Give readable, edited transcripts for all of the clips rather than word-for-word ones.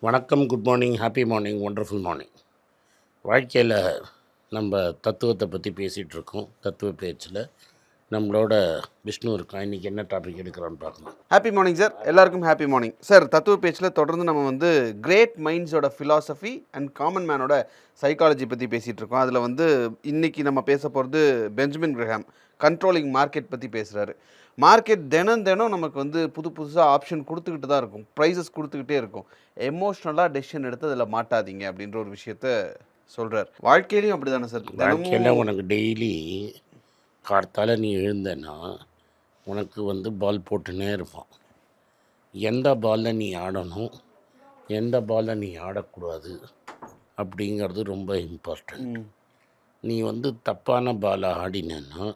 வணக்கம், good morning, happy morning, wonderful morning. வாழ்க்கையில் நம்ம தத்துவத்தை பற்றி பேசிகிட்ருக்கோம். தத்துவ பேச்சில் நம்மளோட விஷ்ணு இருக்கான். இன்றைக்கி என்ன டாபிக் எடுக்கிறோன்னு பார்க்கணும். ஹாப்பி மார்னிங் சார், எல்லாருக்கும் ஹாப்பி மார்னிங் சார். தத்துவ பேச்சில் தொடர்ந்து நம்ம கிரேட் மைண்ட்ஸோட ஃபிலாசபி அண்ட் காமன் மேனோட சைக்காலஜி பற்றி பேசிகிட்டு இருக்கோம். அதில் இன்றைக்கி நம்ம பேச போகிறது பெஞ்சமின் கிரஹாம் கண்ட்ரோலிங் மார்க்கெட் பற்றி பேசுகிறாரு. மார்க்கெட் தினம் நமக்கு புது புதுசாக ஆப்ஷன் கொடுத்துக்கிட்டு தான் இருக்கும், ப்ரைஸஸ் கொடுத்துக்கிட்டே இருக்கும். எமோஷ்னலாக டெசிஷன் எடுத்து அதில் மாட்டாதீங்க அப்படின்ற ஒரு விஷயத்த சொல்கிறார். வாழ்க்கையிலையும் அப்படி தானே சார்? வாழ்க்கையில் உனக்கு டெய்லி கார்த்தால் நீ எழுந்தேன்னா உனக்கு பால் போட்டுன்னே இருப்பான். எந்த பாலில் நீ ஆடணும், எந்த பாலில் நீ ஆடக்கூடாது அப்படிங்கிறது ரொம்ப இம்பார்ட்டண்ட். நீ தப்பான பாலை ஆடினேன்னா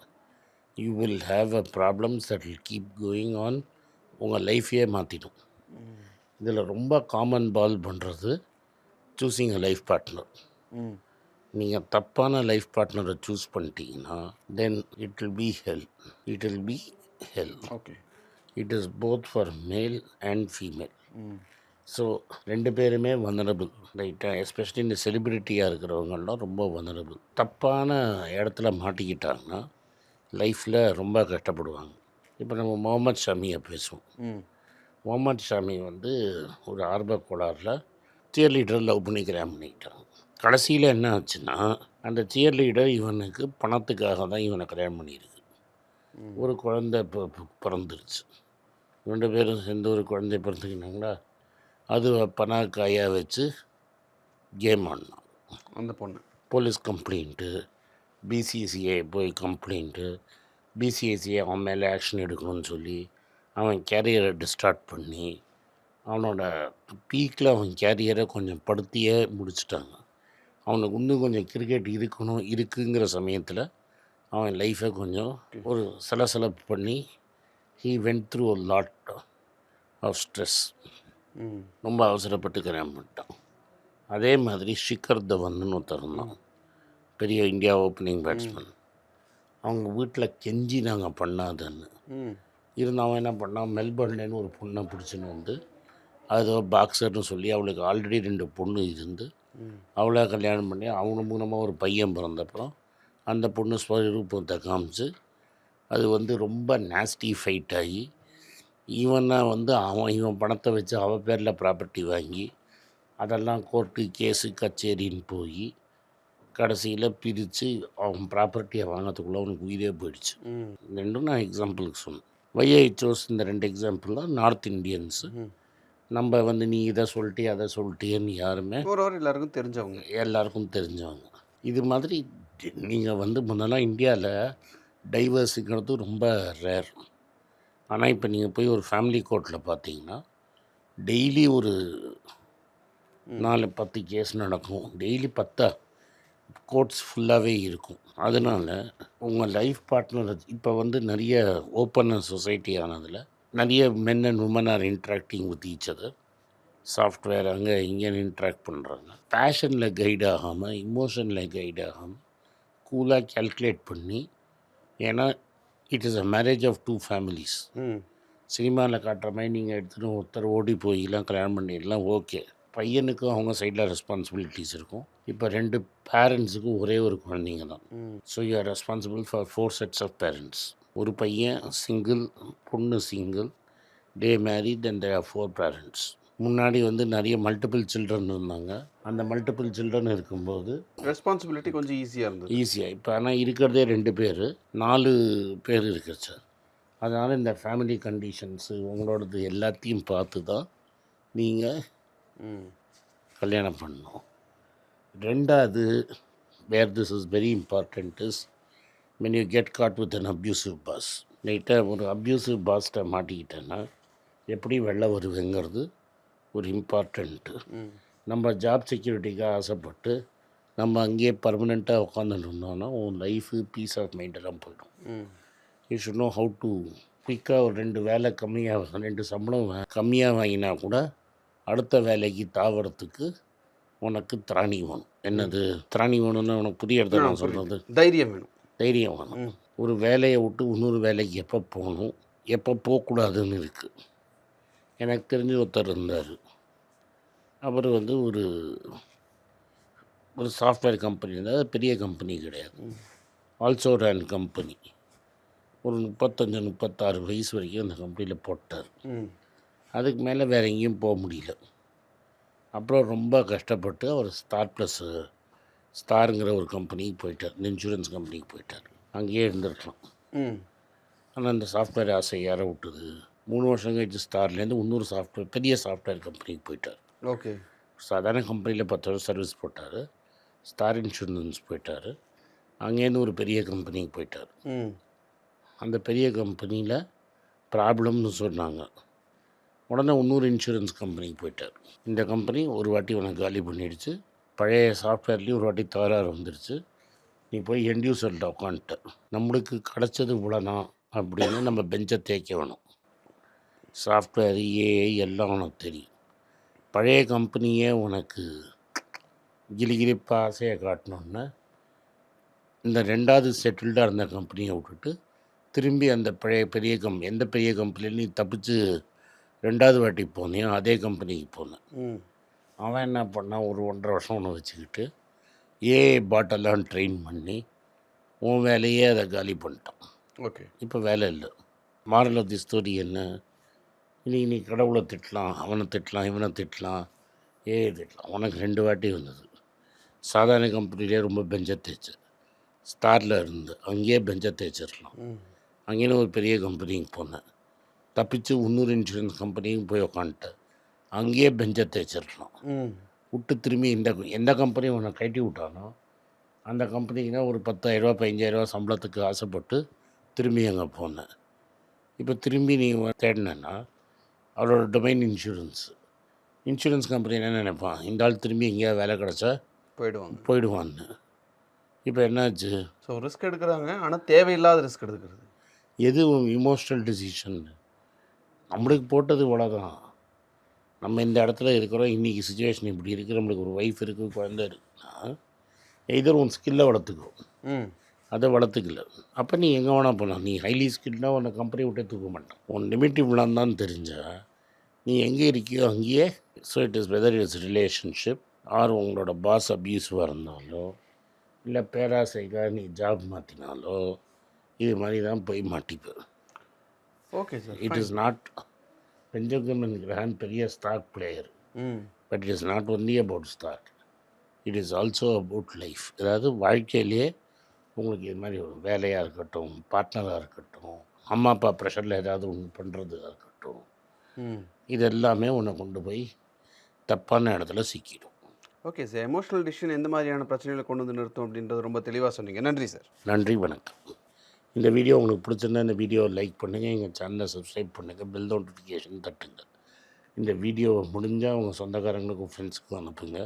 you will have a problems that will keep going on. உங்கள் லைஃபையே மாற்றிடும். இதில் ரொம்ப காமன் பால் பண்ணுறது சூஸிங் அ லைஃப் பார்ட்னர். நீங்கள் தப்பான லைஃப் பார்ட்னரை சூஸ் பண்ணிட்டீங்கன்னா then it will be hell. Okay, it is both for male and female. So ரெண்டு பேருமே வனரபிள், ரைட்டாக? எஸ்பெஷலி இந்த செலிப்ரிட்டியாக இருக்கிறவங்களாம் ரொம்ப வனரபிள். தப்பான இடத்துல மாட்டிக்கிட்டாங்கன்னா லைஃப்பில் ரொம்ப கஷ்டப்படுவாங்க. இப்போ நம்ம முகமது ஷமியை பேசுவோம். முகமது ஷமி ஒரு ஆர்வ கோளாறில் சியர் லீடர் லவ் பண்ணி கல்யாணம் பண்ணிக்கிட்டாங்க. கடைசியில் என்ன ஆச்சுன்னா அந்த சியர் லீடர் இவனுக்கு பணத்துக்காக தான் இவனை கல்யாணம் பண்ணியிருக்கு. ஒரு குழந்தை இப்போ பிறந்துருச்சு. 2 பேரும் சேர்ந்து ஒரு குழந்தை பிறந்துக்கினாங்களா, அது பணக்காயாக வச்சு கேம் ஆடினான். அந்த பொண்ணு போலீஸ் கம்ப்ளைண்ட்டு, பிசிசிஐ போய் கம்ப்ளைண்ட்டு, பிசிசிஐ அவன் மேலே ஆக்ஷன் எடுக்கணும்னு சொல்லி அவன் கேரியரை டிஸ்டார்ட் பண்ணி அவனோட பீக்கில் அவன் கேரியரை கொஞ்சம் படுத்தியே முடிச்சிட்டாங்க. அவனுக்கு இன்னும் கொஞ்சம் கிரிக்கெட் இருக்குங்கிற சமயத்தில் அவன் லைஃப்பை கொஞ்சம் ஒரு சலசலப்பு பண்ணி he went through a lot of stress. ரொம்ப அவசரப்பட்டு கல்யாணம் பண்ணிட்டான். அதே மாதிரி ஷிகர் தவன்னு ஒருத்தர் இருந்தான், பெரிய இந்தியா ஓப்பனிங் பேட்ஸ்மேன். அவங்க வீட்டில் கெஞ்சி நாங்கள் பண்ணாதன்னு இருந்து அவன் என்ன பண்ணான், மெல்பர்ன்லேன்னு ஒரு பொண்ணை பிடிச்சின்னு அது பாக்ஸர்னு சொல்லி அவளுக்கு ஆல்ரெடி 2 பொண்ணு இருந்து அவளை கல்யாணம் பண்ணி அவங்க மூலமாக ஒரு பையன் பிறந்தப்புறம் அந்த பொண்ணு ஸ்வரூபத்தை காமிச்சு அது ரொம்ப நாஸ்டி ஃபைட் ஆகி இவன் பணத்தை வச்சு அவள் பேரில் ப்ராப்பர்ட்டி வாங்கி அதெல்லாம் கோர்ட்டு கேஸு கச்சேரின்னு போய் கடைசியில் பிரித்து அவன் ப்ராப்பர்ட்டியை வாங்கிறதுக்குள்ளே அவனுக்கு உயிரே போயிடுச்சு. ரெண்டும் நான் எக்ஸாம்பிளுக்கு சொன்னேன். வைஐச்சோஸ் இந்த 2 எக்ஸாம்பிள் தான் நார்த் இண்டியன்ஸு. நம்ம நீ இதை சொல்லிட்டே அதை சொல்லிட்டேன்னு யாருமே எல்லாருக்கும் தெரிஞ்சவங்க. இது மாதிரி நீங்கள் முன்னெல்லாம் இந்தியாவில் டைவர்ஸுங்கிறது ரொம்ப ரேர். ஆனால் இப்போ நீங்கள் போய் ஒரு ஃபேமிலி கோர்ட்டில் பார்த்தீங்கன்னா டெய்லி ஒரு 4-10 கேஸ் நடக்கும். டெய்லி 10 கோர்ட்ஸ் ஃபுல்லாகவே இருக்கும். அதனால் உங்கள் லைஃப் பார்ட்னர் இப்போ நிறைய ஓப்பன் சொசைட்டி ஆனதில் நிறைய men and women are interacting with each other. Software அங்கே இங்கேன்னு இன்ட்ராக்ட் பண்ணுறாங்க. பேஷனில் கைட் ஆகாமல், இமோஷனில் கைட் ஆகாமல் கூலாக கேல்குலேட் பண்ணி, ஏன்னா it is a marriage of 2 families. சினிமாவில் காட்டுற மாதிரி நீங்கள் எடுத்துகிட்டு ஒருத்தர் ஓடி போயெல்லாம் கல்யாணம் பண்ணிடலாம், ஓகே. பையனுக்கும் அவங்க சைடில் ரெஸ்பான்சிபிலிட்டிஸ் இருக்கும். இப்போ 2 பேரண்ட்ஸுக்கும் ஒரே ஒரு குழந்தைங்க தான். So you are responsible for 4 sets of parents. ஒரு பையன் சிங்கிள், பொண்ணு single, they married and there are 4 parents. முன்னாடி நிறைய மல்டிபிள் சில்ட்ரன் இருந்தாங்க. அந்த மல்டிபிள் சில்ட்ரன் இருக்கும்போது ரெஸ்பான்சிபிலிட்டி கொஞ்சம் ஈஸியாக இப்போ ஆனால் இருக்கிறதே 2 பேர், 4 பேர் இருக்கு சார். அதனால் இந்த ஃபேமிலி கண்டிஷன்ஸு உங்களோடது எல்லாத்தையும் பார்த்து தான் நீங்கள் கல்யாணம் பண்ணணும். 2வது, where this is very important is when you get caught with an abusive boss. லைட்டாக ஒரு அப்யூசிவ் பாஸ்ட்டை மாட்டிக்கிட்டேன்னா எப்படி வெளில வருவேங்கிறது ஒரு இம்பார்ட்டண்ட்டு. நம்ம ஜாப் செக்யூரிட்டிக்காக ஆசைப்பட்டு நம்ம அங்கேயே பர்மனெண்ட்டாக உட்காந்துட்டு இருந்தோன்னா உன் லைஃபு பீஸ் ஆஃப் மைண்டெல்லாம் போயிடும். You should know how to குயிக்காக ஒரு 2 வேலை கம்மியாக 2 சம்பளம் கம்மியாக வாங்கினா கூட அடுத்த வேலைக்கு தாவறதுக்கு உனக்கு திராணி வேணும். என்னது திராணி வேணும்னு உனக்கு புரிய இடத்த நான் சொல்கிறது, தைரியம் வேணும். ஒரு வேலையை விட்டு இன்னொரு வேலைக்கு எப்போ போகணும், எப்போ போகக்கூடாதுன்னு இருக்குது. எனக்கு தெரிஞ்சு ஒருத்தர் இருந்தார், அவர் வந்து ஒரு ஒரு சாஃப்ட்வேர் கம்பெனி இருந்தால் அது பெரிய கம்பெனி கிடையாது. Also run company. ஒரு 35-36 வயசு வரைக்கும் அந்த கம்பெனியில் போட்டார். அதுக்கு மேலே வேறு எங்கேயும் போக முடியல. அப்புறம் ரொம்ப கஷ்டப்பட்டு அவர் ஸ்டாருங்கிற ஒரு கம்பெனிக்கு போயிட்டார். இன்சூரன்ஸ் கம்பெனிக்கு போயிட்டார். அங்கேயே இருந்திருக்கலாம். ஆனால் அந்த சாஃப்ட்வேர் ஆசை யாரை விட்டுது. 3 வருஷம் கழிச்சு ஸ்டார்லேருந்து இன்னொரு பெரிய சாஃப்ட்வேர் கம்பெனிக்கு போயிட்டார். ஓகே. சாதாரண கம்பெனியில் 10 வருஷம் சர்வீஸ் போட்டார். ஸ்டார் இன்சூரன்ஸ் போயிட்டார். அங்கேருந்து ஒரு பெரிய கம்பெனிக்கு போயிட்டார். அந்த பெரிய கம்பெனியில் ப்ராப்ளம்னு சொன்னாங்க. உடனே இன்னொரு இன்சூரன்ஸ் கம்பெனிக்கு போயிட்டார். இந்த கம்பெனி ஒரு வாட்டி உனக்கு காலி பண்ணிடுச்சு. பழைய சாஃப்ட்வேர்லேயும் ஒரு வாட்டி தகராறு வந்துடுச்சு. நீ போய் எண்ட் யூசர்கிட்ட உட்காந்துட்ட. நம்மளுக்கு கிடச்சது இவ்வளோதான் அப்படின்னு நம்ம பெஞ்சை தேய்க்க வேணும். சாஃப்ட்வேர் ஏஐ எல்லாம் உனக்கு தெரியும். பழைய கம்பெனியே உனக்கு கிளிகிளிப்பாக ஆசையை காட்டணுன்னு இந்த 2வது செட்டில்டாக இருந்த கம்பெனியை விட்டுட்டு திரும்பி அந்த எந்த பெரிய கம்பெனியில் நீ தப்பிச்சு 2வது வாட்டி போனியோ அதே கம்பெனிக்கு போனேன். அவன் என்ன பண்ணான், ஒரு 1.5 வருஷம் ஒன்று வச்சுக்கிட்டு ஏஐ பாட்டெல்லாம் ட்ரெயின் பண்ணி உன் வேலையே அதை காலி பண்ணிட்டான். ஓகே. இப்போ வேலை இல்லை. மாரல் ஆஃப் தி ஸ்டோரி என்ன, நீ கடவுளை திட்டலாம், அவனை திட்டலாம், இவனை திட்டலாம், ஏஐ திட்டலாம். உனக்கு 2 வாட்டி வந்தது. சாதாரண கம்பெனிலே ரொம்ப பெஞ்சை தேய்ச்சு, ஸ்டாரில் இருந்து அங்கேயே பெஞ்சை தேய்ச்சிடலாம். அங்கேயும் ஒரு பெரிய கம்பெனிக்கு போனேன். தப்பிச்சு இன்னொரு இன்சூரன்ஸ் கம்பெனிக்கு போய் உக்காந்துட்டேன். அங்கேயே பெஞ்சை தேய்ச்சிடலாம். விட்டு திரும்பி எந்த கம்பெனி உன்னை கட்டி விட்டானோ அந்த கம்பெனிக்குனா ஒரு 10,000 15,000 சம்பளத்துக்கு ஆசைப்பட்டு திரும்பி அங்கே போனேன். இப்போ திரும்பி நீ தேடினேன்னா அவரோட டொமைன் இன்சூரன்ஸ் கம்பெனி என்ன நினைப்பான், இந்த ஆள் திரும்பி எங்கேயாவது வேலை கிடச்சா போயிடுவான்னு. இப்போ என்னாச்சு, ஸோ ரிஸ்க் எடுக்கிறாங்க, ஆனால் தேவையில்லாத ரிஸ்க் எடுக்கிறது. எது இமோஷ்னல் டிசிஷன். நம்மளுக்கு போட்டது இவ்வளோதான். நம்ம இந்த இடத்துல இருக்கிறோம், இன்றைக்கி சுச்சுவேஷன் இப்படி இருக்குது, நம்மளுக்கு ஒரு ஒய்ஃப் இருக்குது, குழந்தை இருக்குன்னா எதோ உன் ஸ்கில்லை வளர்த்துக்கோ. அதை வளர்த்துக்கல அப்போ நீ எங்கே வேணால் போகலாம். நீ ஹைலி ஸ்கில்டாக உன்னை கம்பெனி விட்டே தூக்க மாட்டான். உன் லிமிட் இவ்வளோன்னு தெரிஞ்சால் நீ எங்கே இருக்கியோ அங்கேயே. So it is whether it's relationship or உங்களோட பாஸ் அப்யூஸிவாக இருந்தாலோ இல்லை பேராசைக்காக நீ ஜாப் மாற்றினாலோ இது மாதிரி தான் போய் மாட்டிப்பேன். Okay sir. It is not Benjamin Graham பெரிய stock player. But it is not only about stock, it is also about life. அதாவது வாழ்க்கையிலேயே உங்களுக்கு இது மாதிரி ஒரு வேலையாக இருக்கட்டும், பார்ட்னராக இருக்கட்டும், அம்மா அப்பா ப்ரெஷரில் ஏதாவது ஒன்று பண்ணுறதுக்காக இருக்கட்டும், இது எல்லாமே உன்னை கொண்டு போய் தப்பான இடத்துல சிக்கிடும். Okay sir. எமோஷனல் டிசிஷன் எந்த மாதிரியான பிரச்சனைகளை கொண்டு வந்து நிறுத்தும் அப்படின்றது ரொம்ப தெளிவாக சொன்னீங்க. நன்றி சார். நன்றி, வணக்கம். இந்த வீடியோ உங்களுக்கு பிடிச்சிருந்தா இந்த வீடியோவை லைக் பண்ணுங்கள், எங்கள் சேனலை சப்ஸ்கிரைப் பண்ணுங்கள், பெல் நோட்டிஃபிகேஷன் தட்டுங்க. இந்த வீடியோவை முடிஞ்சால் உங்கள் சொந்தக்காரங்களுக்கும் ஃப்ரெண்ட்ஸுக்கும் அனுப்புங்க,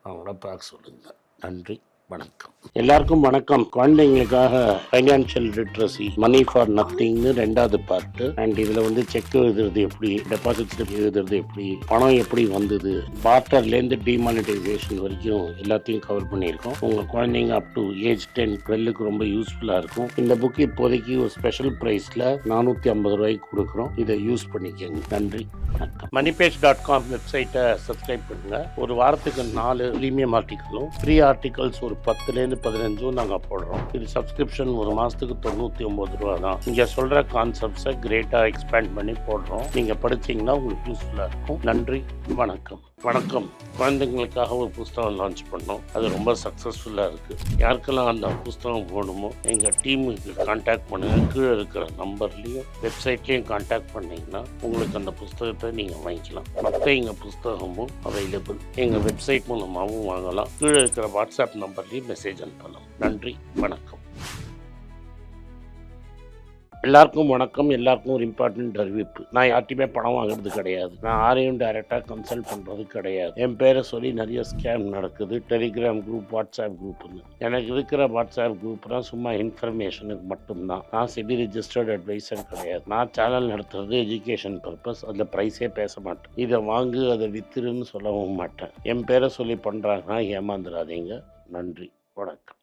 அவங்கள பார்க்க சொல்லுங்கள். நன்றி, வணக்கம். எல்லாருக்கும் வணக்கம். குழந்தைங்களுக்காக ஃபைனான்ஷியல் லிட்ரஸி மணி ஃபார் நத்திங்னு 2வது பார்ட்டு. அண்ட் இதில் வந்து செக் எழுதுறது எப்படி, டெபாசிட் ஸ்லிப் எழுதுறது எப்படி, பணம் எப்படி வந்தது, பார்ட்டர்லேருந்து டிமானிட்டைசேஷன் வரைக்கும் எல்லாத்தையும் கவர் பண்ணியிருக்கோம். உங்கள் குழந்தைங்க அப் டு ஏஜ் 10-12க்கு ரொம்ப யூஸ்ஃபுல்லாக இருக்கும். இந்த புக் இப்போதைக்கு ஒரு ஸ்பெஷல் ப்ரைஸில் 450 ரூபாய்க்கு கொடுக்குறோம். இதை யூஸ் பண்ணிக்கோங்க. நன்றி, வணக்கம். moneypage.com வெப்சைட்டை சப்ஸ்கிரைப் பண்ணுங்கள். ஒரு வாரத்துக்கு 4 ப்ரீமியம் ஆர்டிக்கலும் ஃப்ரீ ஆர்டிகல்ஸ் ஒரு 10லேருந்து 15 நாங்கள் போடுறோம். இது சப்ஸ்கிரிப்ஷன் ஒரு மாதத்துக்கு 99 ரூபா தான். இங்கே சொல்கிற கான்செப்ட்ஸை கிரேட்டாக எக்ஸ்பேண்ட் பண்ணி போடுறோம். நீங்கள் படித்தீங்கன்னா உங்களுக்கு யூஸ்ஃபுல்லாக இருக்கும். நன்றி, வணக்கம். குழந்தைங்களுக்காக ஒரு புஸ்தகம் லான்ச் பண்ணோம். அது ரொம்ப சக்ஸஸ்ஃபுல்லாக இருக்குது. யாருக்கெல்லாம் அந்த புஸ்தகம் போகணுமோ எங்கள் டீமுக்கு கான்டாக்ட் பண்ணுங்கள். கீழே இருக்கிற நம்பர்லேயும் வெப்சைட்லேயும் கான்டாக்ட் பண்ணிங்கன்னா உங்களுக்கு அந்த புஸ்தகத்தை நீங்கள் வாங்கிக்கலாம். மற்ற எங்கள் புஸ்தகமும் அவைலபிள். எங்கள் வெப்சைட் மூலமாகவும் வாங்கலாம். கீழே இருக்கிற வாட்ஸ்அப் நம்பர்லேயும் மெசேஜ் அனுப்பலாம். நன்றி, வணக்கம். எல்லாருக்கும் வணக்கம். எல்லாருக்கும் ஒரு இம்பார்ட்டன்ட் அறிவிப்பு. நான் யார்ட்டையுமே பணம் வாங்குறது கிடையாது. நான் யாரையும் டைரெக்டாக கன்சல்ட் பண்ணுறது கிடையாது. என் பேரை சொல்லி நிறைய ஸ்கேம் நடக்குது. டெலிகிராம் குரூப், வாட்ஸ்அப் குரூப்னு. எனக்கு இருக்கிற வாட்ஸ்அப் குரூப்லாம் சும்மா இன்ஃபர்மேஷனுக்கு மட்டும்தான். நான் செபி ரிஜிஸ்டர்ட் அட்வைசர் கிடையாது. நான் சேனல் நடத்துறது எஜுகேஷன் பர்பஸ். அதில் ப்ரைஸே பேச மாட்டேன். இதை வாங்கு அதை வித்துருன்னு சொல்லவும் மாட்டேன். என் பேரை சொல்லி பண்ணுறாங்கன்னா ஏமாந்துடாதீங்க. நன்றி, வணக்கம்.